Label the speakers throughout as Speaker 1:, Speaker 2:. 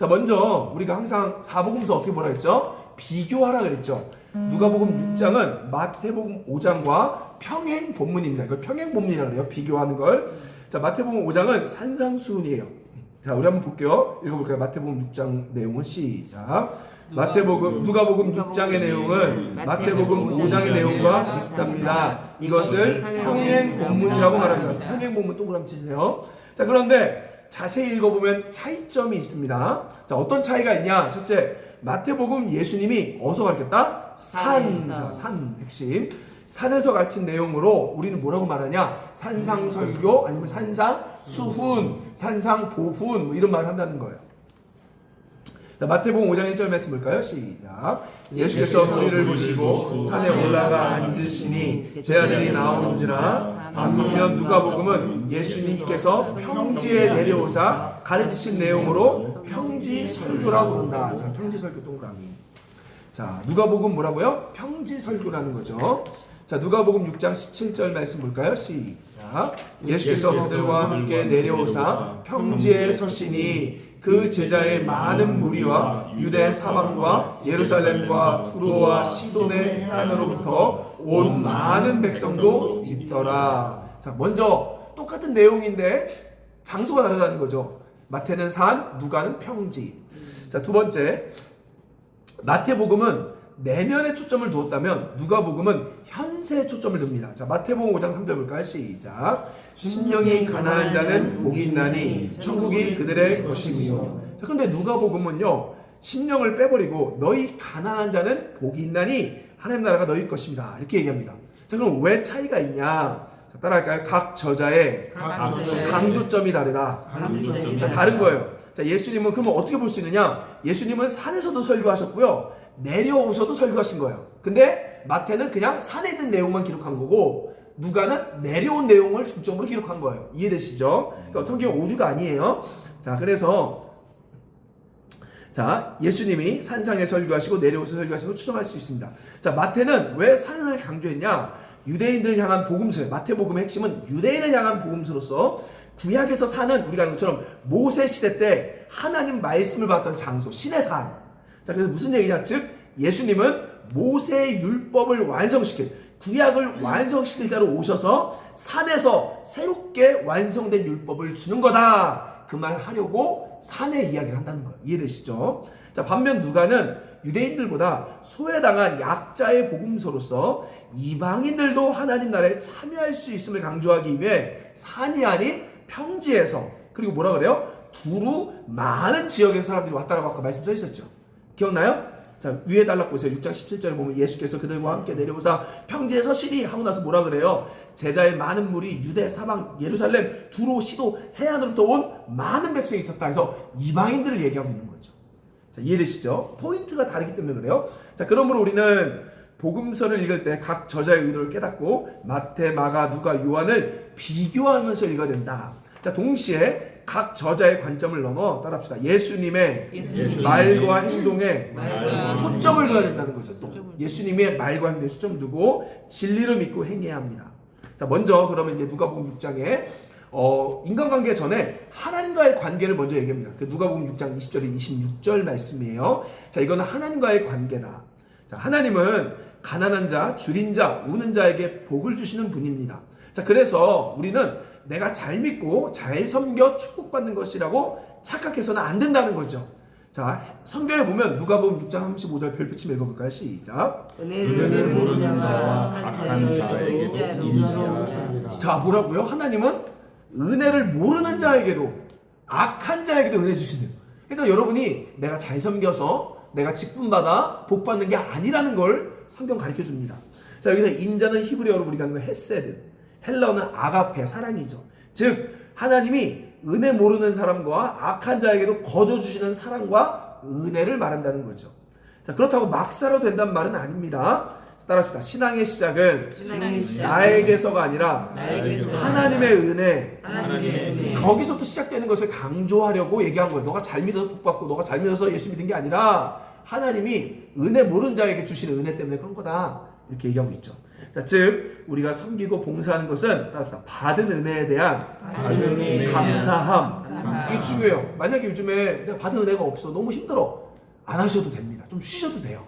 Speaker 1: 자, 먼저 우리가 항상 사복음서 어떻게 뭐라 했죠? 비교하라 그랬죠. 누가복음 6장은 마태복음 5장과 평행 본문입니다. 이걸 평행 본문이라고 그래요. 비교하는 걸. 자, 마태복음 5장은 산상수훈이에요. 자, 우리 한번 볼게요. 읽어볼까요? 마태복음 6장 내용은 시작. 누가복음 6장의 내용은 마태복음 5장의 내용과 비슷합니다. 이것을 평행 본문이라고 말합니다. 평행 본문 동그라미 치세요. 자, 그런데 자세히 읽어보면 차이점이 있습니다. 자, 어떤 차이가 있냐? 첫째, 마태복음 예수님이 어디서 가르쳤다? 산. 산 핵심. 산에서 가르친 내용으로 우리는 뭐라고 말하냐? 산상설교 아니면 산상수훈, 산상보훈 뭐 이런 말을 한다는 거예요. 자, 마태복음 5장 1절 말씀 볼까요? 시작. 예수께서 무리를 보시고 산에 올라가 앉으시니 제 아들이 나오는지라. 반면 누가복음은 예수님께서 평지에 내려오사 가르치신 내용으로 평지설교라고 부른다. 자, 평지설교 동그라미. 자, 누가복음 뭐라고요? 평지설교라는 거죠. 자, 누가복음 6장 17절 말씀 볼까요? 시작. 예수께서 그들과 함께 내려오사 평지에 서시니 그 제자의 많은 무리와 유대 사방과 예루살렘과 두로와 시돈의 해안으로부터 온 많은 백성도 있더라. 자, 먼저 똑같은 내용인데 장소가 다르다는 거죠. 마태는 산, 누가는 평지. 자, 두 번째, 마태복음은 내면에 초점을 두었다면 누가복음은 현세에 초점을 둡니다. 자, 마태복음 5장 3절 볼까요? 시작. 심령이 가난한 자는 복이 있나니 천국이 그들의 것이며. 자, 그런데 누가복음은요, 심령을 빼버리고 너희 가난한 자는 복이 있나니 하나님 나라가 너희 것입니다. 이렇게 얘기합니다. 자, 그럼 왜 차이가 있냐? 자, 따라할까요? 각 저자의 강조점이 다르다. 자, 다른 거예요. 자, 예수님은 그러면 어떻게 볼 수 있느냐? 예수님은 산에서도 설교하셨고요, 내려오셔도 설교하신 거예요. 근데 마태는 그냥 산에 있는 내용만 기록한 거고 누가는 내려온 내용을 중점으로 기록한 거예요. 이해되시죠? 그러니까 성경 오류가 아니에요. 자, 그래서 자, 예수님이 산상에 설교하시고 내려오셔서 설교하시고 추정할 수 있습니다. 자, 마태는 왜 산을 강조했냐? 유대인들을 향한 복음서. 마태복음의 핵심은 유대인을 향한 복음서로서 구약에서 산은 우리가 아는 것처럼 모세 시대 때 하나님 말씀을 받았던 장소, 신의 산. 자, 그래서 무슨 얘기냐? 즉 예수님은 모세의 율법을 완성시킬, 구약을 완성시킬 자로 오셔서 산에서 새롭게 완성된 율법을 주는 거다. 그 말 하려고 산의 이야기를 한다는 거예요. 이해되시죠? 자, 반면 누가는 유대인들보다 소외당한 약자의 복음서로서 이방인들도 하나님 나라에 참여할 수 있음을 강조하기 위해 산이 아닌 평지에서, 그리고 뭐라 그래요? 두루 많은 지역의 사람들이 왔다라고 아까 말씀 써 있었죠. 기억나요? 자, 위에 달락 보세요. 6장 17절에 보면 예수께서 그들과 함께 내려오사 평지에 서시니 하고 나서 뭐라 그래요? 제자의 많은 무리 유대 사방 예루살렘 두로 시도 해안으로부터 온 많은 백성이 있었다 해서 이방인들을 얘기하고 있는 거죠. 자, 이해되시죠? 포인트가 다르기 때문에 그래요. 자, 그러므로 우리는 복음서를 읽을 때 각 저자의 의도를 깨닫고 마태, 마가, 누가, 요한을 비교하면서 읽어야 된다. 자, 동시에 각 저자의 관점을 넘어 따라합시다. 예수님의 말과 행동에 초점을 둬야 된다는 거죠. 또 예수님의 말과 행동에 초점을 두고 진리를 믿고 행해야 합니다. 자, 먼저 그러면 이제 누가복음 6장에 인간관계 전에 하나님과의 관계를 먼저 얘기합니다. 그 누가복음 6장 20절에 26절 말씀이에요. 자, 이거는 하나님과의 관계다. 자, 하나님은 가난한 자, 줄인 자, 우는 자에게 복을 주시는 분입니다. 자, 그래서 우리는 내가 잘 믿고 잘 섬겨 축복받는 것이라고 착각해서는 안 된다는 거죠. 자, 성경에 보면 누가복음 6장 35절 별표치면 읽어볼까요? 시작.
Speaker 2: 은혜를 모르는 자와 악한 자에게도 이르시옵소서.
Speaker 1: 자, 뭐라고요? 하나님은 은혜를 모르는 자에게도 악한 자에게도 은혜 주신대요. 그러니까 여러분이 내가 잘 섬겨서 내가 직분받아 복받는 게 아니라는 걸 성경 가르쳐 줍니다. 자, 여기서 인자는 히브리어로 우리가 하는 거 헤세드, 헬라어는 아가페, 사랑이죠. 즉 하나님이 은혜 모르는 사람과 악한 자에게도 거저 주시는 사랑과 은혜를 말한다는 거죠. 자, 그렇다고 막사로 된다는 말은 아닙니다. 따라합시다. 신앙의 시작은 나에게서가 아니라 하나님의 은혜. 거기서부터 시작되는 것을 강조하려고 얘기한 거예요. 너가 잘 믿어서 복받고 너가 잘 믿어서 예수 믿은 게 아니라 하나님이 은혜 모르는 자에게 주시는 은혜 때문에 그런 거다. 이렇게 얘기하고 있죠. 자, 즉 우리가 섬기고 봉사하는 것은 따라서 받은 은혜에 대한 감사함. 이게 중요해요. 만약에 요즘에 내가 받은 은혜가 없어, 너무 힘들어, 안 하셔도 됩니다. 좀 쉬셔도 돼요.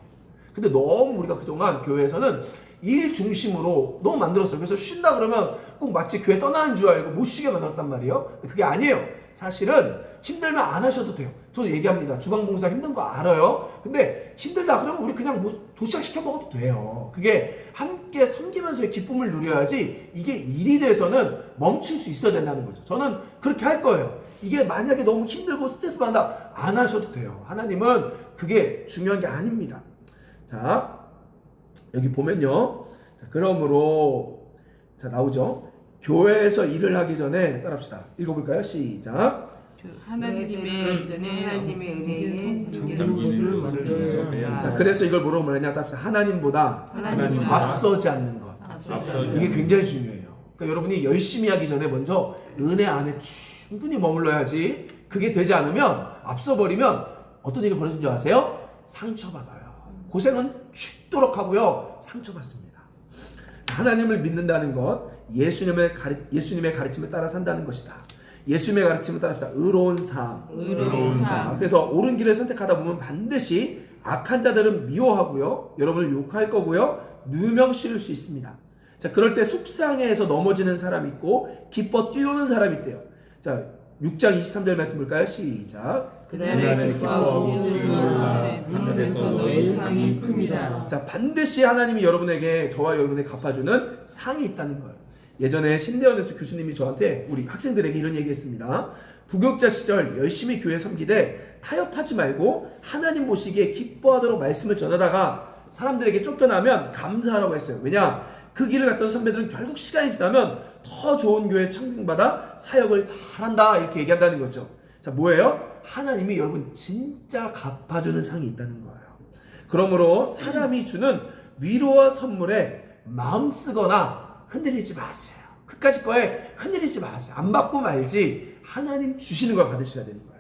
Speaker 1: 근데 너무 우리가 그동안 교회에서는 일 중심으로 너무 만들었어요. 그래서 쉰다 그러면 꼭 마치 교회 떠나는 줄 알고 못 쉬게 만들었단 말이에요. 그게 아니에요. 사실은 힘들면 안 하셔도 돼요. 저도 얘기합니다. 주방봉사 힘든 거 알아요. 근데 힘들다 그러면 우리 그냥 뭐 도시락 시켜 먹어도 돼요. 그게 함께 섬기면서의 기쁨을 누려야지 이게 일이 돼서는 멈출 수 있어야 된다는 거죠. 저는 그렇게 할 거예요. 이게 만약에 너무 힘들고 스트레스 받는다, 안 하셔도 돼요. 하나님은 그게 중요한 게 아닙니다. 자, 여기 보면요. 자, 그러므로 자, 나오죠. 교회에서 일을 하기 전에 따라합시다. 읽어볼까요? 시작.
Speaker 3: 하나님의 은혜에
Speaker 2: 섬기는 것을 먼저
Speaker 1: 자, 그래서 이걸 뭐라고 말하냐? 따라합시다. 하나님보다 앞서지 않는 것. 이게 굉장히 중요해요. 그러니까 여러분이 열심히 하기 전에 먼저 은혜 안에 충분히 머물러야지. 그게 되지 않으면, 앞서버리면 어떤 일이 벌어진 줄 아세요? 상처받아요. 고생은 죽도록 하고요, 상처받습니다. 하나님을 믿는다는 것, 예수님의 가르침을 따라 산다는 것이다. 예수님의 가르침을 따라 의로운 삶. 그래서 옳은 길을 선택하다 보면 반드시 악한 자들은 미워하고요, 여러분을 욕할 거고요, 누명 씌울 수 있습니다. 자, 그럴 때 속상해해서 넘어지는 사람이 있고 기뻐 뛰노는 사람이 있대요. 자, 6장 23절 말씀 볼까요? 시작.
Speaker 3: 그날에 기뻐하고 뛰놀라 하늘에서 너희 상이 큼이라.
Speaker 1: 자, 반드시 하나님이 여러분에게, 저와 여러분에게 갚아주는 상이 있다는 거예요. 예전에 신대원에서 교수님이 저한테, 우리 학생들에게 이런 얘기했습니다. 부교육자 시절 열심히 교회 섬기되 타협하지 말고 하나님 보시기에 기뻐하도록 말씀을 전하다가 사람들에게 쫓겨나면 감사하라고 했어요. 왜냐? 그 길을 갔던 선배들은 결국 시간이 지나면 더 좋은 교회에 청빙받아 사역을 잘한다, 이렇게 얘기한다는 거죠. 자, 뭐예요? 하나님이 여러분 진짜 갚아주는 상이 있다는 거예요. 그러므로 사람이 주는 위로와 선물에 마음 쓰거나 흔들리지 마세요. 그까짓 거에 흔들리지 마세요. 안 받고 말지 하나님 주시는 걸 받으셔야 되는 거예요.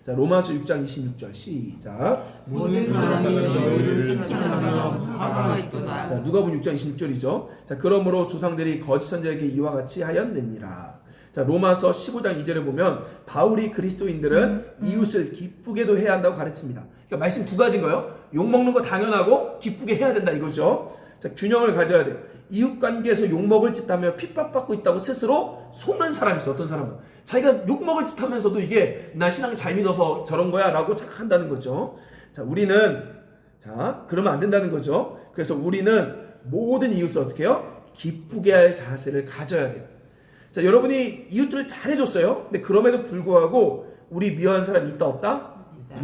Speaker 1: 자, 로마서 6장 26절 시작.
Speaker 3: 모든 사람이 너희를 칭찬하며 화가 있도다.
Speaker 1: 자, 누가복음 6장 26절이죠. 자, 그러므로 조상들이 거짓 선지자에게 이와 같이 하였느니라. 자, 로마서 15장 2절에 보면 바울이 그리스도인들은 이웃을 기쁘게도 해야 한다고 가르칩니다. 그러니까 말씀 두 가지인 거예요. 욕먹는 거 당연하고 기쁘게 해야 된다, 이거죠. 자, 균형을 가져야 돼요. 이웃관계에서 욕먹을 짓 하며 핍박받고 있다고 스스로 속는 사람이 있어. 어떤 사람은 자기가 욕먹을 짓 하면서도 이게 나 신앙 잘 믿어서 저런 거야 라고 착각한다는 거죠. 자, 우리는, 자, 그러면 안 된다는 거죠. 그래서 우리는 모든 이웃을 어떻게 해요? 기쁘게 할 자세를 가져야 돼요. 자, 여러분이 이웃들을 잘해줬어요. 근데 그럼에도 불구하고 우리 미워하는 사람이 있다 없다?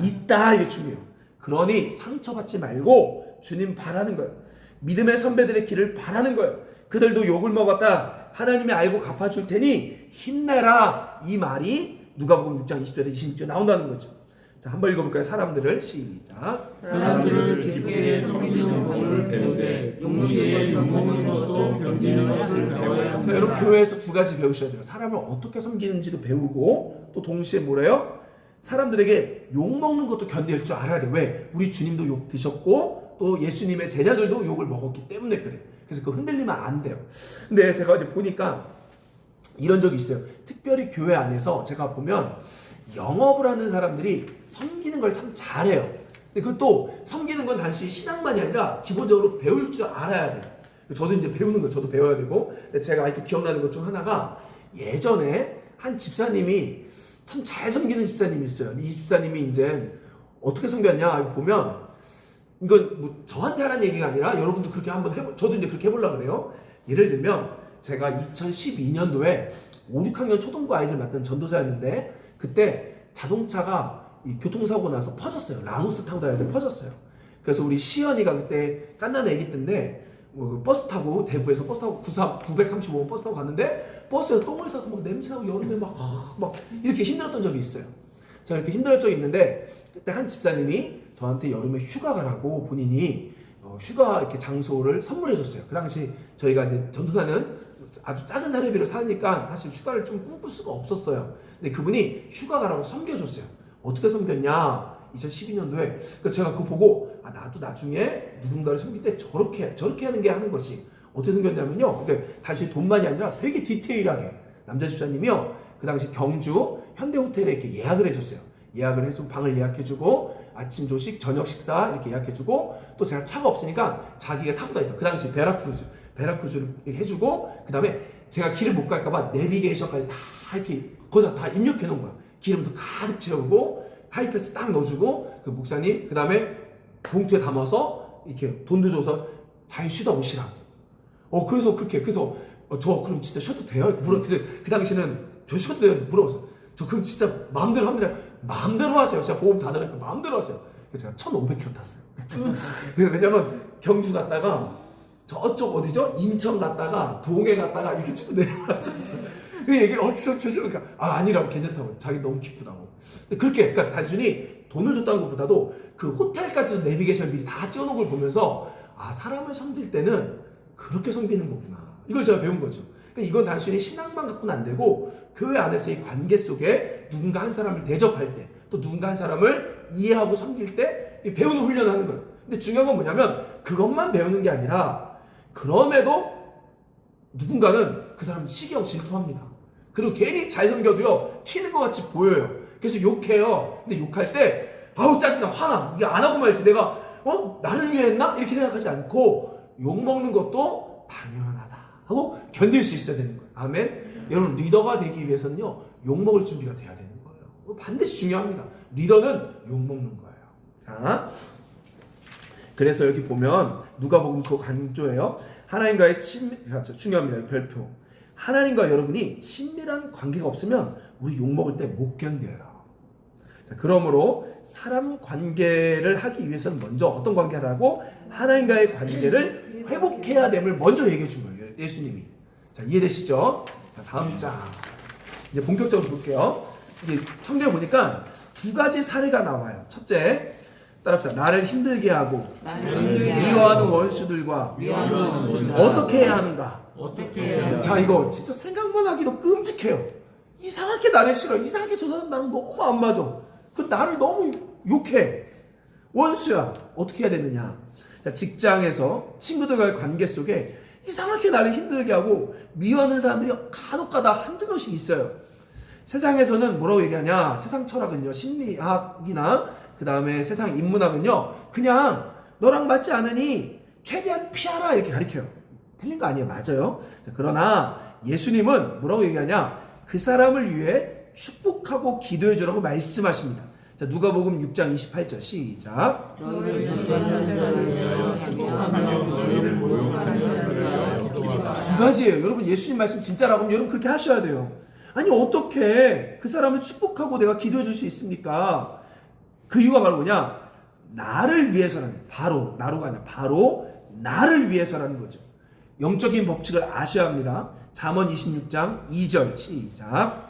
Speaker 1: 있다. 이게 중요해요. 그러니 상처받지 말고 주님 바라는 거예요. 믿음의 선배들의 길을 바라는 거예요. 그들도 욕을 먹었다, 하나님이 알고 갚아줄 테니 힘내라, 이 말이 누가복음 6장 20절에 26절에 나온다는 거죠. 자, 한번 읽어볼까요? 사람들을 시작.
Speaker 3: 사람들을 기쁘게 섬기는 법을 배우되 동시에 욕먹는 것도 견디는 것을 배워야
Speaker 1: 자, 여러분 교회에서 두 가지 배우셔야 돼요. 사람을 어떻게 섬기는지도 배우고, 또 동시에 뭐래요? 사람들에게 욕먹는 것도 견딜 줄 알아야 돼요. 왜? 우리 주님도 욕 드셨고 또 예수님의 제자들도 욕을 먹었기 때문에 그래요. 그래서 그거 흔들리면 안 돼요. 근데 제가 이제 보니까 이런 적이 있어요. 특별히 교회 안에서 제가 보면 영업을 하는 사람들이 섬기는 걸 참 잘해요. 근데 그것도 섬기는 건 단순히 신앙만이 아니라 기본적으로 배울 줄 알아야 돼요. 저도 이제 배우는 거 저도 배워야 되고. 근데 제가 아직도 기억나는 것 중 하나가, 예전에 한 집사님이 참 잘 섬기는 집사님이 있어요. 이 집사님이 이제 어떻게 섬겼냐 보면, 이건 뭐 저한테 하라는 얘기가 아니라 여러분도 그렇게 한번 저도 이제 그렇게 해보려고 그래요. 예를 들면 제가 2012년도에 5, 6학년 초등부 아이들 맡는 전도사였는데, 그때 자동차가 교통사고 나서 퍼졌어요. 라노스 타고 다니는데 퍼졌어요. 그래서 우리 시연이가 그때 깐난 애기 때인데 버스 타고, 대구에서 버스 타고 935번 버스 타고 갔는데 버스에서 똥을 싸서 막 냄새나고 여름에 막 이렇게 힘들었던 적이 있어요. 제가 이렇게 힘들었던 적이 있는데, 그때 한 집사님이 저한테 여름에 휴가 가라고 본인이 휴가 이렇게 장소를 선물해 줬어요. 그 당시 저희가 이제 전도사는 아주 작은 사례비로 사니까 사실 휴가를 좀 꿈꿀 수가 없었어요. 근데 그분이 휴가 가라고 섬겨줬어요. 어떻게 섬겼냐? 2012년도에. 그러니까 제가 그거 보고 나도 나중에 누군가를 섬길 때 저렇게 하는 게 하는 거지. 어떻게 섬겼냐면요. 근데 단순히 돈만이 아니라 되게 디테일하게 남자 집사님이요. 그 당시 경주 현대호텔에 이렇게 예약을 해줬어요. 예약을 해주고 방을 예약해주고 아침 조식, 저녁 식사 이렇게 예약해주고 또 제가 차가 없으니까 자기가 타고 다녔다. 그 당시 베라크루즈를 해주고 그 다음에 제가 길을 못 갈까봐 내비게이션까지 다 이렇게 거기다 다 입력해 놓은 거야. 기름도 가득 채우고 하이패스 딱 넣어주고 그 목사님 그 다음에 봉투에 담아서 이렇게 돈도 줘서 잘 쉬다 오시라고. 그래서 저 그럼 진짜 쉬어도 돼요? 그 당시는 저 쉬어도 돼요? 물어봤어. 저 그럼 진짜 마음대로 합니다. 마음대로 하세요. 제가 보험 다 들으니까 마음대로 하세요. 그래서 제가 1,500km 탔어요. 왜냐면 경주 갔다가 저쪽 어디죠? 인천 갔다가 동해 갔다가 이렇게 쭉 내려왔었어요. 그 얘기를 주시니까 아니라고 괜찮다고. 자기 너무 기쁘다고. 그렇게 그러니까 단순히 돈을 줬다는 것보다도 그 호텔까지도 내비게이션 미리 다 찍어놓은 걸 보면서 사람을 섬길 때는 그렇게 섬기는 거구나. 이걸 제가 배운 거죠. 그러니까 이건 단순히 신앙만 갖고는 안 되고 교회 안에서의 관계 속에 누군가 한 사람을 대접할 때 또 누군가 한 사람을 이해하고 섬길 때 배우는 훈련을 하는 거예요. 근데 중요한 건 뭐냐면 그것만 배우는 게 아니라 그럼에도 누군가는 그 사람 시기하고 질투합니다. 그리고 괜히 잘 섬겨도요 튀는 것 같이 보여요. 그래서 욕해요. 근데 욕할 때 짜증나 화나. 이게 안 하고 말지. 내가 나를 위해 했나? 이렇게 생각하지 않고 욕먹는 것도 당연하다 하고 견딜 수 있어야 되는 거예요. 아멘. 여러분 리더가 되기 위해서는요 욕먹을 준비가 돼야 되는 거예요. 반드시 중요합니다. 리더는 욕먹는 거예요. 자, 그래서 여기 보면 누가복음 그거 강조해요. 하나님과의 중요합니다. 별표. 하나님과 여러분이 친밀한 관계가 없으면 우리 욕먹을 때 못 견뎌요. 자, 그러므로 사람 관계를 하기 위해서는 먼저 어떤 관계를 하고 하나님과의 관계를 회복해야 됨을 먼저 얘기해 준 거예요. 예수님이. 자, 이해되시죠? 자, 다음 장. 이제 본격적으로 볼게요. 이제 성경에 보니까 두 가지 사례가 나와요. 첫째, 따라합시다. 나를 힘들게 하고 미워하는 원수들과 어떻게 해야 하는가? 자, 이거 진짜 생각만 하기도 끔찍해요. 이상하게 나를 싫어. 이상하게 저 사람 나랑 너무 안 맞아. 나를 너무 욕해. 원수야. 어떻게 해야 되느냐? 자, 직장에서 친구들과의 관계 속에 이상하게 나를 힘들게 하고 미워하는 사람들이 간혹가다 한두 명씩 있어요. 세상에서는 뭐라고 얘기하냐? 세상 철학은요, 심리학이나 그 다음에 세상 인문학은요, 그냥 너랑 맞지 않으니 최대한 피하라 이렇게 가르쳐요. 틀린 거 아니에요. 맞아요. 자, 그러나 예수님은 뭐라고 얘기하냐? 그 사람을 위해 축복하고 기도해 주라고 말씀하십니다. 자, 누가복음 6장 28절 시작. 두 가지예요. 여러분 예수님 말씀 진짜라고 하면 여러분 그렇게 하셔야 돼요. 아니 어떻게 그 사람을 축복하고 내가 기도해 줄 수 있습니까? 그 이유가 바로 뭐냐? 나를 위해서라는, 바로 나로가 아니라 바로 나를 위해서라는 거죠. 영적인 법칙을 아셔야 합니다. 잠언 26장 2절 시작.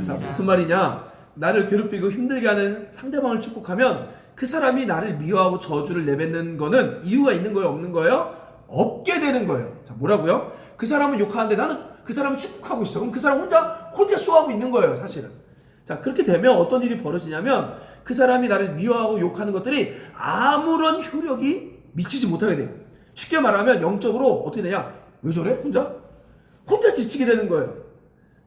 Speaker 1: 자, 무슨 말이냐? 나를 괴롭히고 힘들게 하는 상대방을 축복하면 그 사람이 나를 미워하고 저주를 내뱉는 거는 이유가 있는 거예요? 없는 거예요? 없게 되는 거예요. 자, 뭐라고요? 그 사람은 욕하는데 나는 그 사람을 축복하고 있어. 그럼 그 사람 혼자 쇼하고 있는 거예요, 사실은. 자, 그렇게 되면 어떤 일이 벌어지냐면 그 사람이 나를 미워하고 욕하는 것들이 아무런 효력이 미치지 못하게 돼요. 쉽게 말하면 영적으로 어떻게 되냐? 왜 저래? 혼자 지치게 되는 거예요.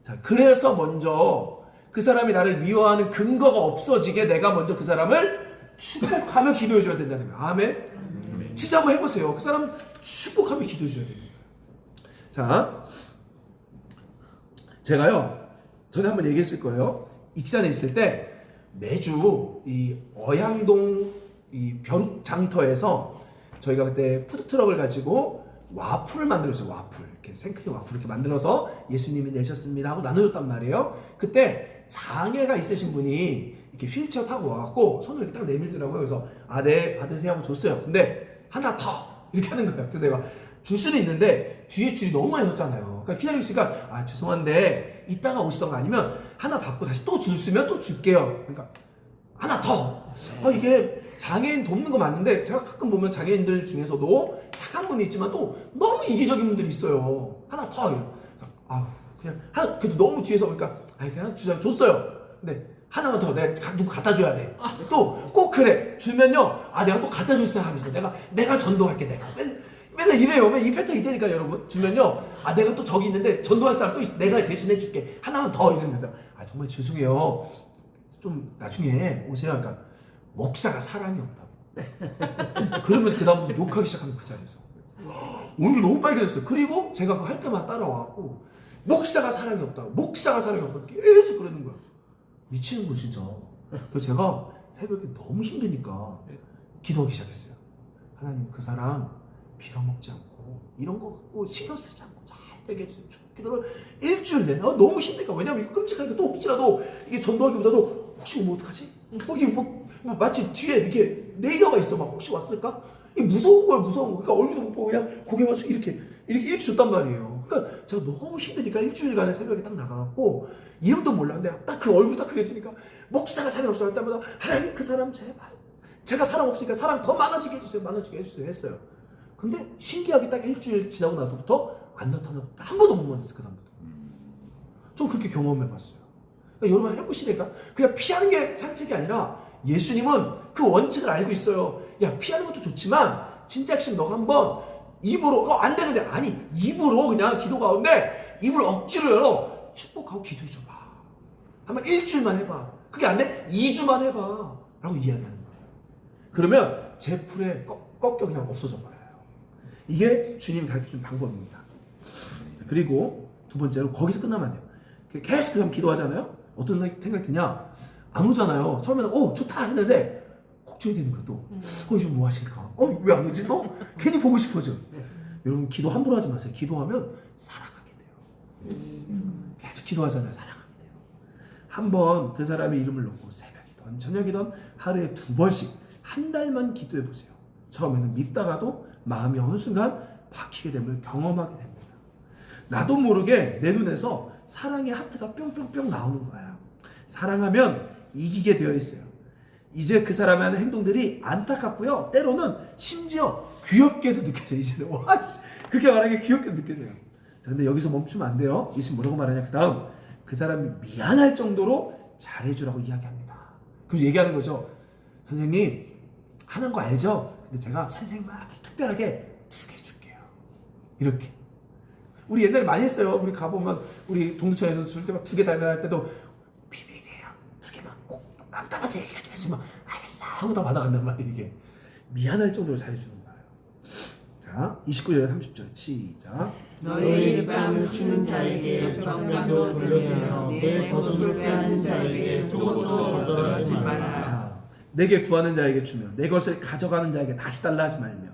Speaker 1: 자, 그래서 먼저 그 사람이 나를 미워하는 근거가 없어지게 내가 먼저 그 사람을 축복하며 기도해 줘야 된다는 거예요. 아멘. 진짜 한번 해보세요. 그 사람 축복하며 기도해 줘야 되는 거예요. 자, 제가요 전에 한번 얘기했을 거예요. 익산에 있을 때 매주 이 어양동 이 벼룩 장터에서 저희가 그때 푸드트럭을 가지고 와플을 만들었어요. 와플 이렇게 생크림 와플 이렇게 만들어서 예수님이 내셨습니다 하고 나눠줬단 말이에요. 그때 장애가 있으신 분이 이렇게 휠체어 타고 와갖고 손을 이렇게 딱 내밀더라고요. 그래서 네 받으세요 하고 줬어요. 근데 하나 더 이렇게 하는 거예요. 그래서 내가 줄 수는 있는데 뒤에 줄이 너무 많이 섰잖아요. 그러니까 기다리고 있으니까 죄송한데 이따가 오시던가 아니면 하나 받고 다시 또 줄 쓰면 또 줄게요. 그러니까 하나 더. 이게 장애인 돕는 거 맞는데 제가 가끔 보면 장애인들 중에서도 착한 분이 있지만 또 너무 이기적인 분들이 있어요. 하나 더. 그냥 그래도 너무 뒤에서 오니까 그냥 주자 줬어요. 근데 하나만 더 내가 누구 갖다 줘야 돼. 또 꼭 그래 주면요 내가 또 갖다 줄 사람이 있어. 내가 전도할게. 내가 맨날 이래요. 맨날 이 패턴이 되니까 여러분 주면요 내가 또 저기 있는데 전도할 사람 또 있어. 내가 대신해 줄게. 하나만 더 이러면서 정말 죄송해요. 좀 나중에 오세요. 그러니까 목사가 사랑이 없다고. 그러면서 그 다음부터 욕하기 시작하는 그 자리에서. 오늘 너무 빨개졌어요. 그리고 제가 그거 할 때마다 따라와갖고 목사가 사랑이 없다고. 목사가 사랑이 없다고 계속 그러는 거야. 미치는 거 진짜. 그래서 제가 새벽에 너무 힘드니까 기도하기 시작했어요. 하나님 그 사람 빌어먹지 않고 이런 거 갖고 신경 쓰지 않고 잘 되게 해주세요. 기도를 일주일 내내 너무 힘드니까. 왜냐면 이거 끔찍하니까 또 혹시라도 이게 전도하기보다도 혹시 오면 어떡하지? 이게 뭐 마치 뒤에 이렇게 레이더가 있어. 막 혹시 왔을까? 이게 무서운 거야. 무서운 거. 그러니까 얼굴도 못 보고 그냥 고개만 숙이고 이렇게 줬단 말이에요. 그러니까 제가 너무 힘드니까 일주일간에 새벽에 딱 나가갖고 이름도 몰랐는데 딱 그 얼굴 딱 그려지니까 목사가 사랑 없어 할 때마다 하나님 그 사람 제발 제가 사랑 없으니까 사랑 더 많아지게 해주세요. 많아지게 해주세요 했어요. 근데 신기하게 딱 일주일 지나고 나서부터 안 나타나고 한 번도 못 만났어요. 그 다음부터. 좀 그렇게 경험해봤어요. 그러니까 여러분 해보시니까 그냥 피하는 게 산책이 아니라 예수님은 그 원칙을 알고 있어요. 야 피하는 것도 좋지만 진짜 핵심 너가 한번 입으로 안 되는데 입으로 그냥 기도 가운데 입을 억지로 열어 축복하고 기도해줘봐. 한번 일주일만 해봐. 그게 안 돼? 2주만 해봐 라고 이야기하는 거예요. 그러면 제 풀에 꺾여 그냥 없어져 버려요. 이게 주님이 가르쳐준 방법입니다. 그리고 두 번째로 거기서 끝나면 안 돼요. 계속 그 사람 기도하잖아요. 어떤 생각이 드냐? 안 오잖아요. 처음에는 좋다 했는데 걱정이 되는 거야 또. 이제 뭐 하실까? 왜 안 오지 또? 괜히 보고 싶어져. 여러분 기도 함부로 하지 마세요. 기도하면 사랑하게 돼요. 계속 기도하잖아요. 사랑하게 돼요. 한번 그 사람의 이름을 놓고 새벽이든 저녁이든 하루에 2번씩 한 달만 기도해 보세요. 처음에는 밉다가도 마음이 어느 순간 박히게 됨을 경험하게 됩니다. 나도 모르게 내 눈에서 사랑의 하트가 뿅뿅뿅 나오는 거예요. 사랑하면 이기게 되어 있어요. 이제 그 사람의 하는 행동들이 안타깝고요. 때로는 심지어 귀엽게도 느껴져요. 이제는 그렇게 말하기에 귀엽게도 느껴져요. 자, 근데 여기서 멈추면 안 돼요. 예수님 뭐라고 말하냐? 그 다음 그 사람이 미안할 정도로 잘해주라고 이야기합니다. 그래서 얘기하는 거죠. 선생님 하는 거 알죠? 근데 제가 선생님한테 특별하게 2개 줄게요. 이렇게. 우리 옛날에 많이 했어요. 우리 가보면 우리 동두천에서 줄 때 막 2개 달면 때도 비밀이에요. 2개만 꼭 남자한테 얘기하지 마시면 알겠어 하고 다 받아간단 말이에요. 이게 미안할 정도로 잘해주는 거예요. 자 29절 30절 시작.
Speaker 3: 너희 뺨을 치는 자에게 정반도 돌려주며 내 겉옷을 빼앗는 자에게 속옷도 거절하지 말라.
Speaker 1: 자, 내게 구하는 자에게 주며 내 것을 가져가는 자에게 다시 달라 하지 말며.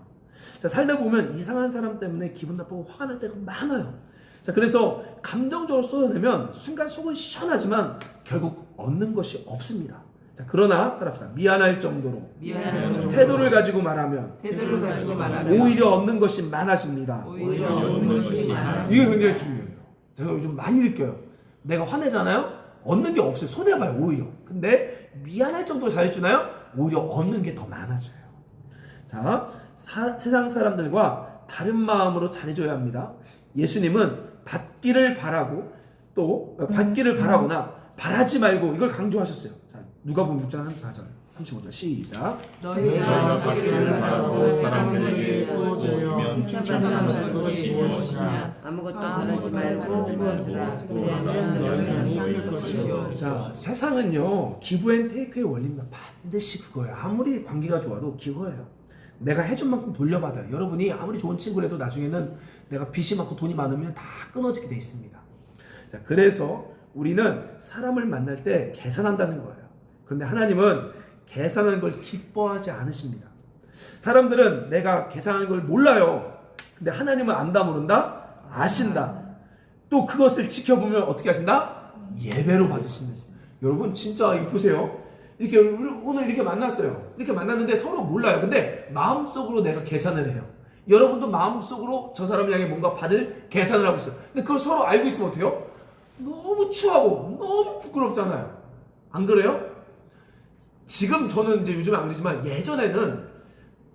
Speaker 1: 자, 살다 보면 이상한 사람 때문에 기분 나쁘고 화가 날 때가 많아요. 자, 그래서 감정적으로 쏟아내면 순간 속은 시원하지만 결국 얻는 것이 없습니다. 자, 그러나 따라합시다. 미안할 정도로 태도를 가지고 말하면 오히려 얻는 것이 많아집니다. 이게 굉장히 중요해요. 제가 요즘 많이 느껴요. 내가 화내잖아요. 얻는 게 없어요. 손해봐요 오히려. 근데 미안할 정도로 잘해주나요? 오히려 얻는 게 더 많아져요. 자, 세상 사람들과 다른 마음으로 잘해줘야 합니다. 예수님은 받기를 바라고 또 받기를 바라거나 바라지 말고 이걸 강조하셨어요. 자, 누가복음 6장 34절 35절 시작.
Speaker 3: 너희가 받기를 바라고 사람들에게 부어주며 칭찬받는 것이 무엇이냐? 아무것도 바라지 말고 부어주라. 그리하면 너희는 살 것이요.
Speaker 1: 자, 세상은요 기브앤테이크의 원리입니다. 반드시 그거예요. 아무리 관계가 좋아도 그거예요. 내가 해준 만큼 돌려받아요. 여러분이 아무리 좋은 친구라도 나중에는 내가 빚이 많고 돈이 많으면 다 끊어지게 돼 있습니다. 자, 그래서 우리는 사람을 만날 때 계산한다는 거예요. 그런데 하나님은 계산하는 걸 기뻐하지 않으십니다. 사람들은 내가 계산하는 걸 몰라요. 근데 하나님은 안다 모른다? 아신다. 또 그것을 지켜보면 어떻게 하신다? 예배로 받으신다. 여러분 진짜 이거 보세요. 이렇게 오늘 이렇게 만났어요. 이렇게 만났는데 서로 몰라요. 근데 마음속으로 내가 계산을 해요. 여러분도 마음속으로 저 사람을 향해 뭔가 받을 계산을 하고 있어요. 근데 그걸 서로 알고 있으면 어때요? 너무 추하고 너무 부끄럽잖아요. 안 그래요? 지금 저는 이제 요즘은 안 그러지만 예전에는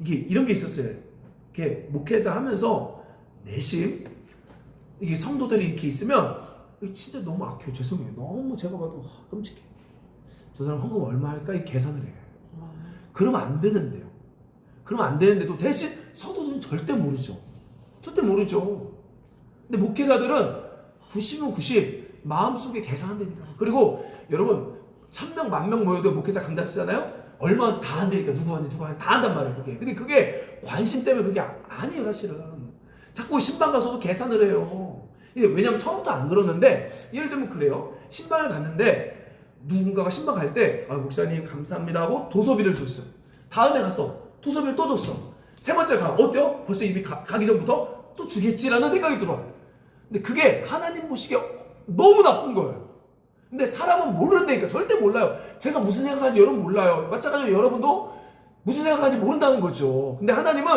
Speaker 1: 이게 이런 게 있었어요. 이렇게 목회자 하면서 내심 이게 성도들이 이렇게 있으면 진짜 너무 악해요. 죄송해요. 너무 제가 봐도 끔찍해. 저 사람 헌금 얼마 할까? 이 계산을 해요. 그러면 안 되는데요. 그러면 안 되는데도 대신 성도들은 절대 모르죠. 절대 모르죠. 근데 목회자들은 90은 90 마음속에 계산한다니까. 그리고 여러분 1000명 10,000명 모여도 목회자 강단 쓰잖아요. 얼마 다 한다니까. 누구 하는지 다 한단 말이에요. 그게. 근데 그게 관심 때문에 그게 아니에요. 사실은 자꾸 신방 가서도 계산을 해요. 왜냐면 처음부터 안 그러는데 예를 들면 그래요. 신방을 갔는데 누군가가 신방 갈 때 목사님 감사합니다 하고 도서비를 줬어요. 다음에 가서 도서비를 또 줬어. 세 번째 가 어때요? 벌써 이미 가기 전부터 또 주겠지라는 생각이 들어요. 근데 그게 하나님 보시기에 너무 나쁜 거예요. 근데 사람은 모른다니까. 절대 몰라요. 제가 무슨 생각하는지 여러분 몰라요. 마찬가지로 여러분도 무슨 생각하는지 모른다는 거죠. 근데 하나님은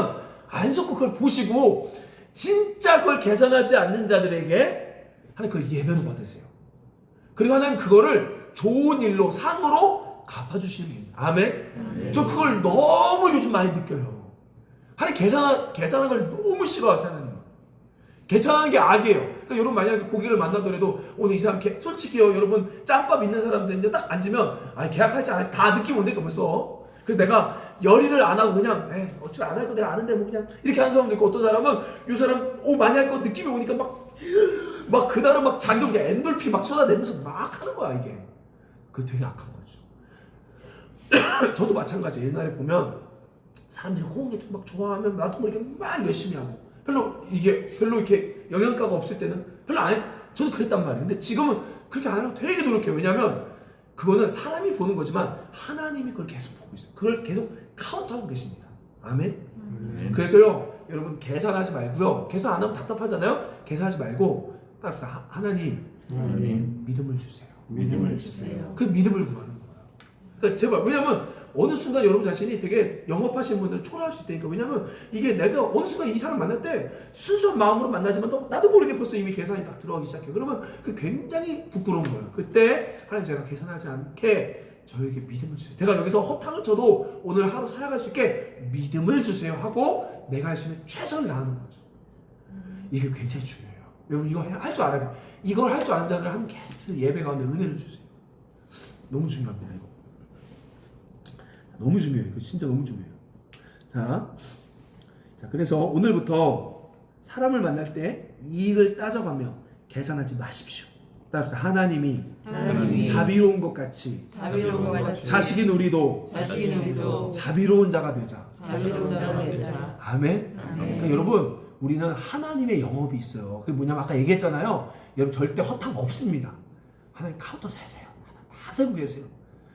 Speaker 1: 안속고 그걸 보시고 진짜 그걸 계산하지 않는 자들에게 하나님 그걸 예배로 받으세요. 그리고 하나님 그거를 좋은 일로 상으로 갚아주시는 분입니다. 아멘. 저 그걸 너무 요즘 많이 느껴요. 하나님 계산하는 걸 너무 싫어하세요. 하나님 계산하는 게 악이에요. 그러니까 여러분 만약에 고객을 만나더라도 오늘 이 사람 솔직히요 여러분 짬밥 있는 사람들은요 딱 앉으면 계약할지 안 할지 다 느낌 온다니까 벌써. 그래서 내가 열의를 안 하고 그냥 어차피 안 할 거 내가 아는데 뭐 그냥 이렇게 하는 사람도 있고 어떤 사람은 이 사람 많이 할 거 느낌이 오니까 막 그날은 막 자기도 그냥 엔돌핀 막 쏟아내면서 막 하는 거야 이게. 그게 되게 악한 거죠. 저도 마찬가지예요. 옛날에 보면 사람들이 호응해 주고 막 좋아하면 나도 모르게 막 열심히 하고 별로 이렇게 영양가가 없을 때는 별로 안 해. 저도 그랬단 말이에요. 근데 지금은 그렇게 안 하고 되게 노력해요. 왜냐면 그거는 사람이 보는 거지만 하나님이 그걸 계속 보고 있어요. 그걸 계속 카운트하고 계십니다. 아멘. 그래서요 여러분 계산하지 말고요. 계산 안 하면 답답하잖아요. 계산하지 말고 따라서 하나님 믿음을 주세요.
Speaker 3: 믿음을 주세요.
Speaker 1: 그 믿음을 구하는 거예요. 그러니까 제발. 왜냐면 어느 순간 여러분 자신이 되게 영업하시는 분들 초라할 수 있다니까. 왜냐면 이게 내가 어느 순간 이 사람 만날 때 순수한 마음으로 만나지만 나도 모르게 벌써 이미 계산이 딱 들어가기 시작해. 그러면 그 굉장히 부끄러운 거예요. 그때 하나님 제가 계산하지 않게 저에게 믿음을 주세요. 제가 여기서 허탕을 쳐도 오늘 하루 살아갈 수 있게 믿음을 주세요 하고 내가 할 수 있는 최선을 다하는 거죠. 이게 굉장히 중요해요. 여러분 이거 할 줄 알아야 돼요. 이걸 할 줄 아는 자들 하면 계속 예배 가운데 은혜를 주세요. 너무 중요합니다. 이거 너무 중요해요. 이거 진짜 너무 중요해요. 자 그래서 오늘부터 사람을 만날 때 이익을 따져가며 계산하지 마십시오. 따라서 하나님이 자비로운 것 같이 자식인 우리도 자비로운 자가 되자. 아멘. 그러니까 여러분 우리는 하나님의 영업이 있어요. 그게 뭐냐면 아까 얘기했잖아요. 여러분 절대 허탕 없습니다. 하나님 카운터 세세요. 하나님 다 세고 계세요.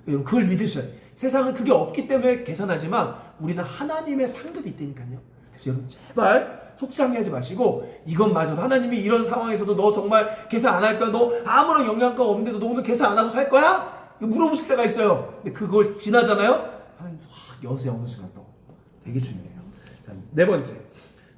Speaker 1: 여러분 그걸 믿으셔야 돼요. 세상은 그게 없기 때문에 계산하지만 우리는 하나님의 상급이 있다니까요. 그래서 여러분 제발 속상해하지 마시고 이것마저도 하나님이 이런 상황에서도 너 정말 계산 안 할 거야? 너 아무런 영양가 없는데도 너 오늘 계산 안 하고 살 거야? 물어보실 때가 있어요. 근데 그걸 지나잖아요. 하나님 확 여세요. 어느 순간 또 되게 중요해요. 자, 네 번째,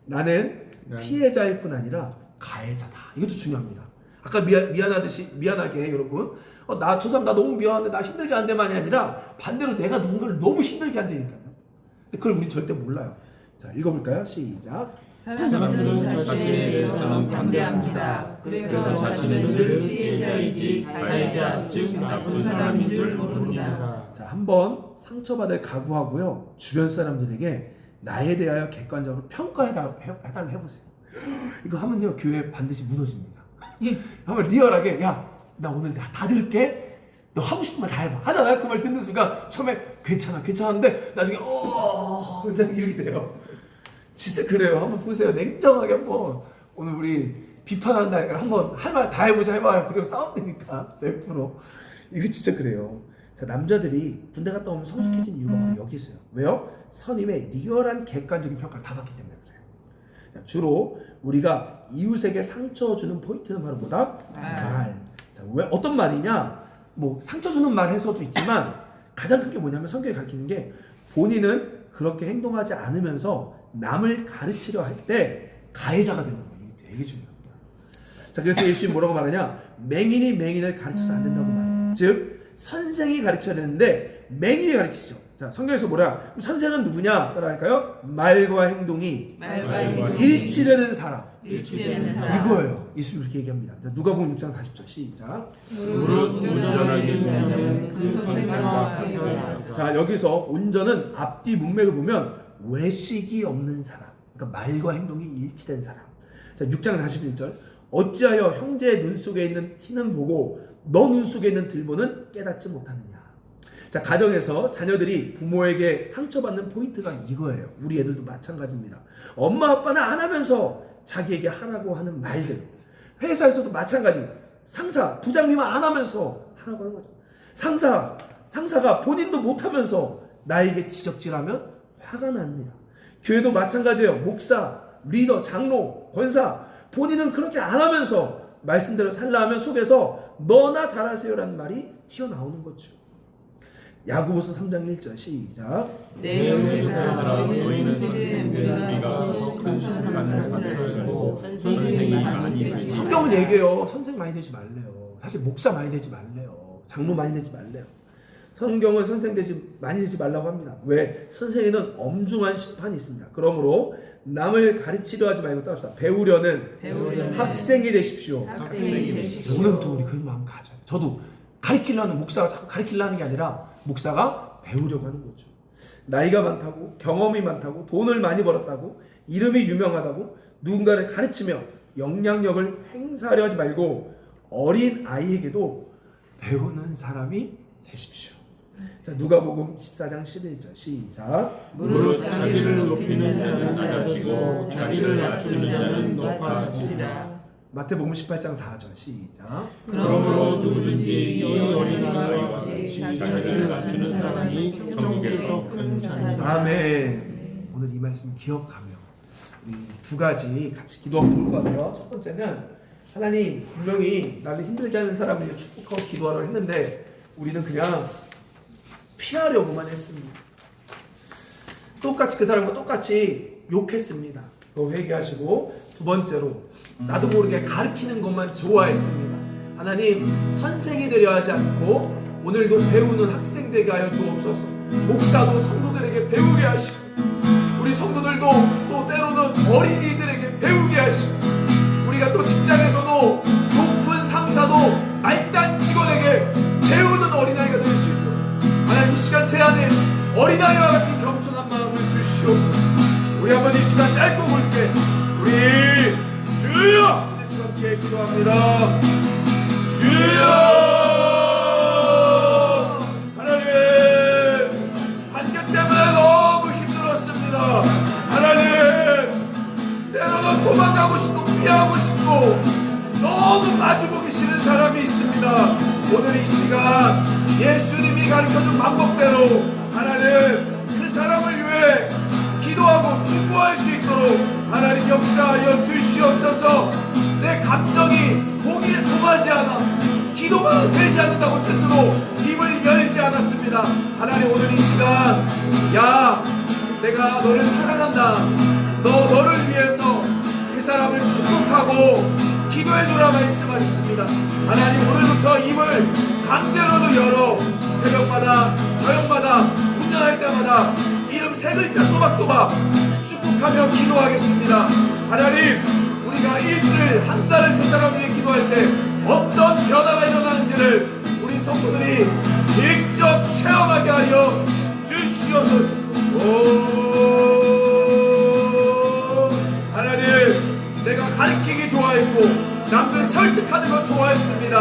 Speaker 1: 나는 피해자일 뿐 아니라 가해자다. 이것도 중요합니다. 아까 미안하게 여러분 저 사람 나 너무 미안한데 나 힘들게 한대만이 아니라 반대로 내가 누군가를 너무 힘들게 한다니까요. 근데 그걸 우린 절대 몰라요. 자 읽어볼까요? 시작.
Speaker 3: 사람들은 자신에 대해서는 담대합니다. 그래서 자신은 늘 피해자이지 가해자 즉 나쁜 사람인 줄 모릅니다.
Speaker 1: 자, 한번 상처받을 각오하고요. 주변 사람들에게 나에 대하여 객관적으로 평가해달라고 해보세요. 이거 하면요 교회 반드시 무너집니다. 한번 리얼하게 나 오늘 다 들을게. 너 하고 싶은 말 다 해봐. 하잖아요. 그 말 듣는 순간 처음에 괜찮았는데 나중에 그냥 이렇게 돼요. 진짜 그래요. 한번 보세요. 냉정하게 한번 오늘 우리 비판한다니까 한번 할 말 다 해보자 해봐요. 그리고 싸움되니까 100%. 이거 진짜 그래요. 자, 남자들이 군대 갔다 오면 성숙해진 이유가 바로 여기 있어요. 왜요? 선임의 리얼한 객관적인 평가를 다 받기 때문에 그래요. 자, 주로 우리가 이웃에게 상처 주는 포인트는 바로 뭐다? 말. 자, 왜 어떤 말이냐? 뭐 상처 주는 말 해서도 있지만 가장 큰 게 뭐냐면 성경이 가르치는 게 본인은 그렇게 행동하지 않으면서 남을 가르치려 할 때 가해자가 되는 거예요. 이게 되게 중요합니다. 자, 그래서 예수님이 뭐라고 말하냐? 맹인이 맹인을 가르쳐서 안 된다고 말해요. 즉 선생이 가르쳐야 되는데 맹의에 가르치죠. 자, 성경에서 뭐라? 그럼 선생은 누구냐? 따라할까요? 말과 행동이 일치되는 사람.
Speaker 3: 일치되는 사람.
Speaker 1: 이거예요. 예수님 이렇게 얘기합니다. 자, 누가복음 6장 40절 시작.
Speaker 2: 무릇 온전하게 자는 그 선생과 같으라.
Speaker 1: 자, 여기서 온전은 앞뒤 문맥을 보면 외식이 없는 사람. 그러니까 말과 행동이 일치된 사람. 자, 6장 41절. 어찌하여 형제의 눈 속에 있는 티는 보고 너 눈 속에 있는 들보는 깨닫지 못하느냐. 자, 가정에서 자녀들이 부모에게 상처받는 포인트가 이거예요. 우리 애들도 마찬가지입니다. 엄마 아빠는 안 하면서 자기에게 하라고 하는 말들. 회사에서도 마찬가지. 상사, 부장님은 안 하면서 하라고 하는 거죠. 상사가 본인도 못하면서 나에게 지적질하면 화가 납니다. 교회도 마찬가지예요. 목사, 리더, 장로, 권사 본인은 그렇게 안 하면서 말씀대로 살라 하면 속에서 너나 잘하세요라는 말이 튀어나오는 거죠. 야고보서 3장 1절 시작.
Speaker 3: 내 형제들아
Speaker 2: 너희는 선생들보다 더 큰 순간을 받들고 선생이 많이 되시고.
Speaker 1: 성경은 얘기해요. 선생 많이 되지 말래요. 사실 목사 많이 되지 말래요. 장로 많이 되지 말래요. 성경은 선생 많이 되지 말라고 합니다. 왜? 선생에는 엄중한 심판이 있습니다. 그러므로 남을 가르치려 하지 말고 따라서 배우려는 학생이 되십시오.
Speaker 3: 학생이 되십시오.
Speaker 1: 오늘부터 우리 그 마음 가져야 돼. 저도 가르치려는 목사가 자꾸 가르치려 하는 게 아니라 목사가 배우려고 하는 거죠. 나이가 많다고, 경험이 많다고, 돈을 많이 벌었다고, 이름이 유명하다고 누군가를 가르치며 영향력을 행사하려 하지 말고 어린 아이에게도 배우는 사람이 되십시오. 자, 누가복음 14장 11절 시작.
Speaker 2: 무릇 자기를 높이는 자는 낮아지고 자기를 낮추는 자는 높아지리라.
Speaker 1: 마태복음 18장 4절 시작.
Speaker 3: 그러므로 누구든지 이
Speaker 2: 어린아이와
Speaker 3: 어린아이와
Speaker 2: 같이
Speaker 3: 같이
Speaker 2: 자기를 낮추는 사람이 천국에서 큰 자니라.
Speaker 1: 아멘. 오늘 이 말씀 기억하며 우리 두 가지 같이 기도하면 좋을 것 같아요. 첫 번째는 하나님 분명히 나를 힘들게 하는 사람을 축복하고 기도하라고 했는데 우리는 그냥 피하려고만 했습니다. 똑같이 그 사람과 똑같이 욕했습니다. 또 회개하시고 두 번째로 나도 모르게 가르치는 것만 좋아했습니다. 하나님 선생이 되려 하지 않고 오늘도 배우는 학생 되게 하여 주옵소서. 목사도 성도들에게 배우게 하시고 우리 성도들도 또 때로는 어린이들에게 배우게 하시고 우리가 또 직장에서도 높은 상사도 말단 직원에게 배우는 어린아이가 될 수 있도록 하나님 이 시간 제 안에 어린아이와 같은 겸손한 마음을 주시옵소서. 우리 한번 이 시간 짧고 굵게 우리 주여 우리 함께 기도합니다. 주여 하나님 관계 때문에 너무 힘들었습니다. 하나님 때로는 도망가고 싶고 피하고 싶고 너무 마주보기 싫은 사람이 있습니다. 오늘 이 시간 예수님이 가르쳐준 방법대로 하나님 그 사람을 위해 기도하고 중보할 수 있도록 하나님 역사하여 주시옵소서. 내 감정이 공의에 통하지 않아 기도가 되지 않는다고 스스로 입을 열지 않았습니다. 하나님 오늘 이 시간 야 내가 너를 사랑한다. 너를 위해서 그 사람을 축복하고 기도해주라 말씀하셨습니다. 하나님 오늘부터 입을 강제로도 열어 새벽마다 저녁마다 운전할 때마다 이름 세 글자 또박또박 축복하며 기도하겠습니다. 하나님 우리가 일주일 한 달을 그 사람 위해 기도할 때 어떤 변화가 일어나는지를 우리 성도들이 직접 체험하게 하여 주시옵소서. 하나님 내가 가르치기 좋아했고 남들 설득하는 거 좋아했습니다.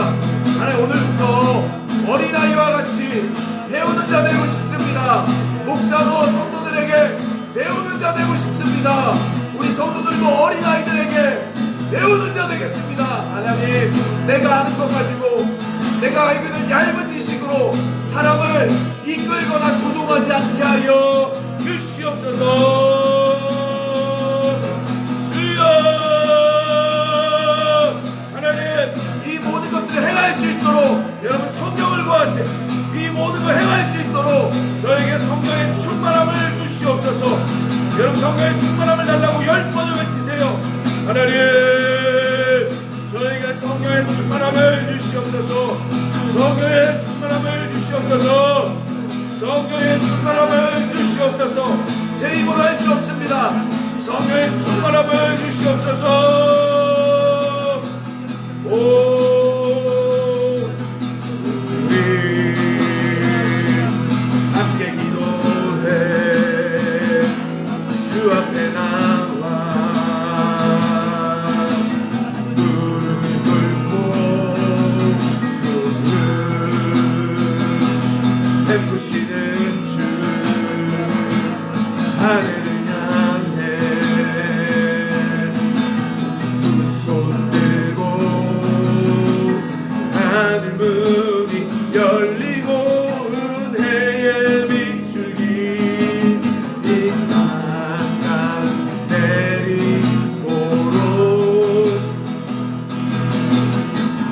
Speaker 1: 하나님 오늘부터 어린아이와 같이 배우는 자 되고 싶습니다. 목사도 성도들에게 배우는 자 되고 싶습니다. 우리 성도들도 어린아이들에게 배우는 자 되겠습니다. 하나님 내가 아는 것 가지고 내가 알고 있는 얇은 지식으로 사람을 이끌거나 조종하지 않게 하여 주시옵소서. 주여 하나님 이 모든 것들을 행할 수 있도록 여러분 성령을 구하시 이 모든 걸 행할 수 있도록 저에게 성령의 충만함을 주시옵소서. 여러분 성령의 충만함을 달라고 10번을 외치세요. 하나님 저에게 성령의 충만함을 주시옵소서. 성령의 충만함을 주시옵소서. 성령의 충만함을 주시옵소서. 제 힘으로 할 수 없습니다. 성령의 충만함을 주시옵소서. 우리 함께 기도해 주 앞에 나와 베푸시는 주 하늘을 향해 두 손 들고 하늘 문이 열리고 은혜의 밑줄기 이 땅 내리도록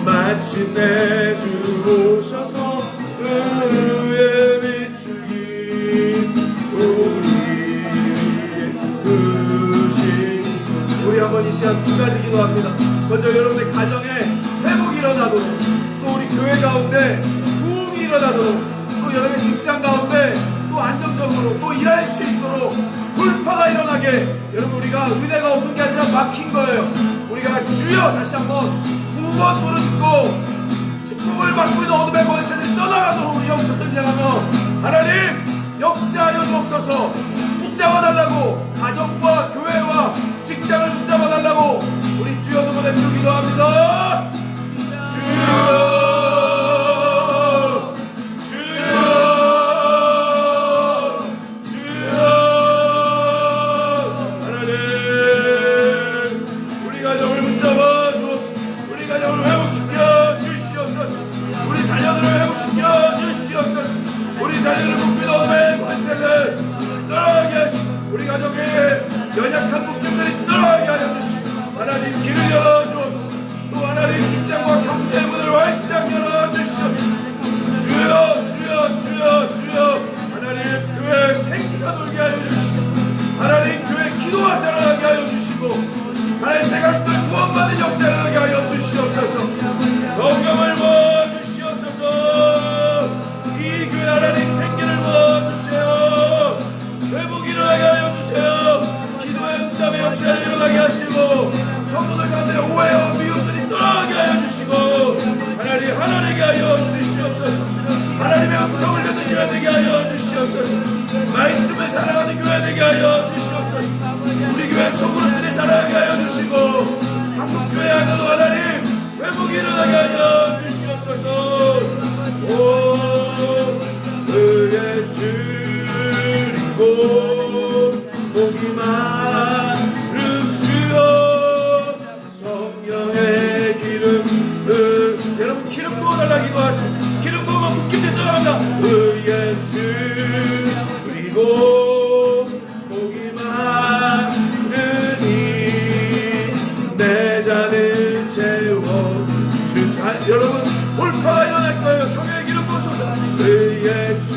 Speaker 1: 마침내 주 오셔서 은혜의 밑줄기 우리 한번 이 시간 두 가지 기도합니다. 먼저 여러분의 가정에 회복이 일어나도록, 또 우리 교회 가운데 부흥이 일어나도록, 또 여러분의 직장 가운데 또 안정적으로 또 일할 수 있도록 돌파가 일어나게. 여러분, 우리가 은혜가 없는 게 아니라 막힌 거예요. 우리가 주여 다시 한번 두 번 부르짖고 축복을 받고 있는 어둠의 권세들이 떠나가도록 우리 영적 전쟁하며 하나님 역사하여 주옵소서. 붙잡아달라고, 가정과 교회와 직장을 붙잡아달라고 우리 주여 누구의 주 기도합니다. 주여 주여 주여 하나님 우리 가정을 붙잡아 주옵소서. 우리 가정을 회복시켜 주시옵소서. 우리 자녀들을 회복시켜 주시옵소서. 우리 자녀를 묶이는 어둠의 권세를 떠나게 하시고 우리 가정에 연약한 목적들이 떠나게 하여 주시고 하나님 길을 열어주옵소서. 또 하나님 직장과 경제의 문을 활짝 열어주시옵소서. 주여 주여 주여 주여 하나님 교회 생기가 돌게 하여 주시고 하나님 교회 기도와 살아나게 하여 주시고 하나님 세간들 구원받는 역사를 하게 하여 주시옵소서. 성령을 부어주시옵소서. 이 교회 하나님 생기를 부어주세요. 회복이 일어나게 하여 주세요. 기도의 응답의 역사를 일어나게 하시고 성도들 가운데 오해와 미움들이 떠나게 하여 주시고 하나님 하나님께 하여 주시옵소서. 하나님의 음성을 듣는 교회 되게 하여 주시옵소서. 말씀을 사랑하는 교회 되게 하여 주시옵소서. 우리 교회 소그룹들이 살아가게 하여 주시고 한국 교회 안에도 하나님 회복이 일어나게 하여 주시옵소서. 오 의의 주리고 목이 마른 주여 성령의 기름 여러분 기름 부어달라 기도하세요. 기름 부으면 묶임이 떠나간다. 의의 주 그리고 목이 마르니 내 잔을 채워 주사. 여러분 돌파가 일어날 거예요. 성령의 기름 부어소서. 의의 주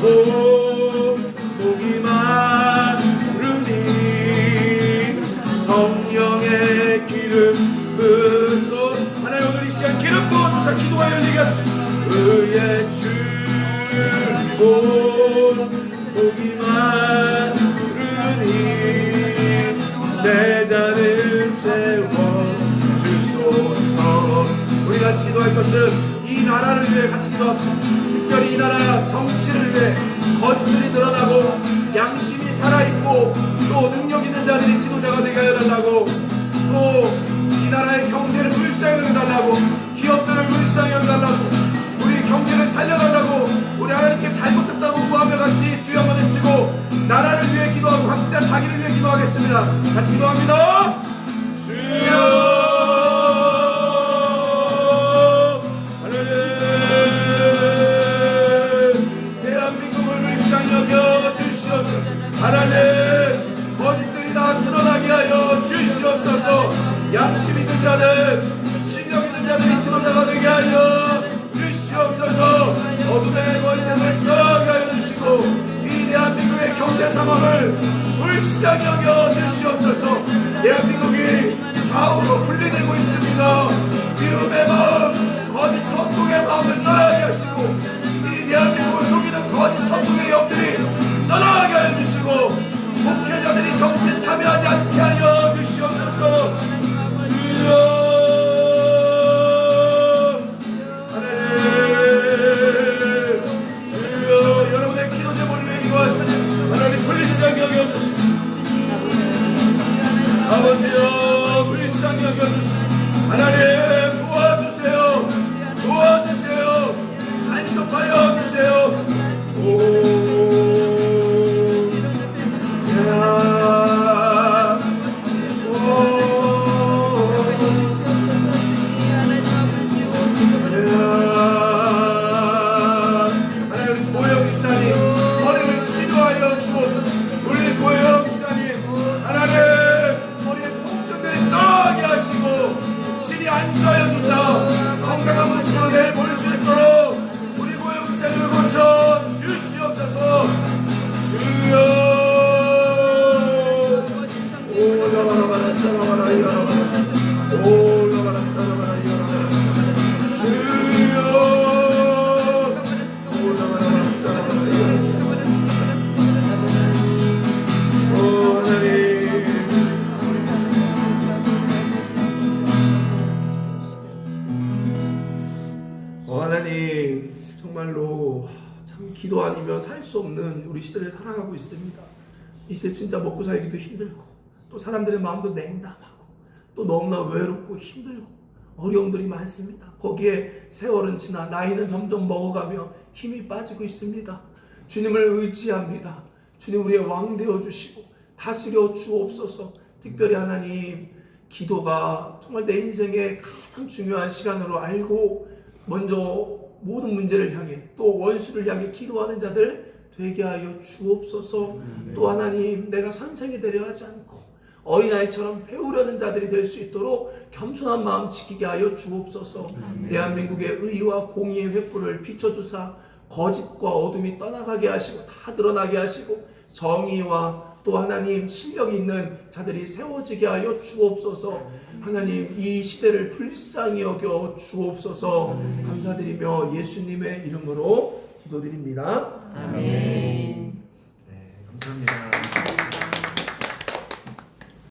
Speaker 1: 그리고 목이 마르니 성령의 기름 부어서 하나님 오늘 이 시간 기름 부어주사. 기도가 열리게 하소서. 의의 주 그리고 목이 마르니 내 잔을 채워 주소서. 우리가 같이 기도할 것은 이 나라를 위해 같이 기도합시다. 특별히 이 나라 정치를 위해 거짓들이 늘어나고 양심이 살아있고 또 능력 있는 자들이 지도자가 되게 해달라고, 또 이 나라의 경제를 불쌍히 해달라고, 기업들을 불쌍히 해달라고, 우리 경제를 살려달라고, 우리 하나님께 잘못했다고 구하며 같이 주여 한번 외치고 나라를 위해 기도하고 각자 자기를 위해 기도하겠습니다. 같이 기도합니다. 주여 하나님 거짓들이 다 드러나게 하여 주시옵소서. 양심 있는 자들 신령 있는 자들이 지도자가 되게 하여 주시옵소서. 어둠의 권세를 떠나게 하여 주시고 이 대한민국의 경제 상황을 불쌍히 여겨 주시옵소서. 대한민국이 좌우로 분리되고 있습니다. 미움의 마음 거짓 선동의 마음을 떠나게 하시고 이 대한민국을 하나님 정말로 참 기도 아니면 살 수 없는 우리 시대를 살아가고 있습니다. 이제 진짜 먹고 살기도 힘들고 또 사람들의 마음도 냉담하고 또 너무나 외롭고 힘들고 어려움들이 많습니다. 거기에 세월은 지나 나이는 점점 먹어가며 힘이 빠지고 있습니다. 주님을 의지합니다. 주님 우리의 왕 되어주시고 다스려 주옵소서. 특별히 하나님 기도가 정말 내 인생의 가장 중요한 시간으로 알고 먼저 모든 문제를 향해 또 원수를 향해 기도하는 자들 되게 하여 주옵소서. 또 하나님 내가 선생이 되려 하지 않고 어린아이처럼 배우려는 자들이 될 수 있도록 겸손한 마음 지키게 하여 주옵소서. 대한민국의 의와 공의의 횃불을 비춰주사 거짓과 어둠이 떠나가게 하시고 다 드러나게 하시고 정의와 또 하나님 실력이 있는 자들이 세워지게 하여 주옵소서. 하나님 이 시대를 불쌍히 여겨 주옵소서. 감사드리며 예수님의 이름으로 기도드립니다.
Speaker 3: 아멘.
Speaker 1: 네, 감사합니다.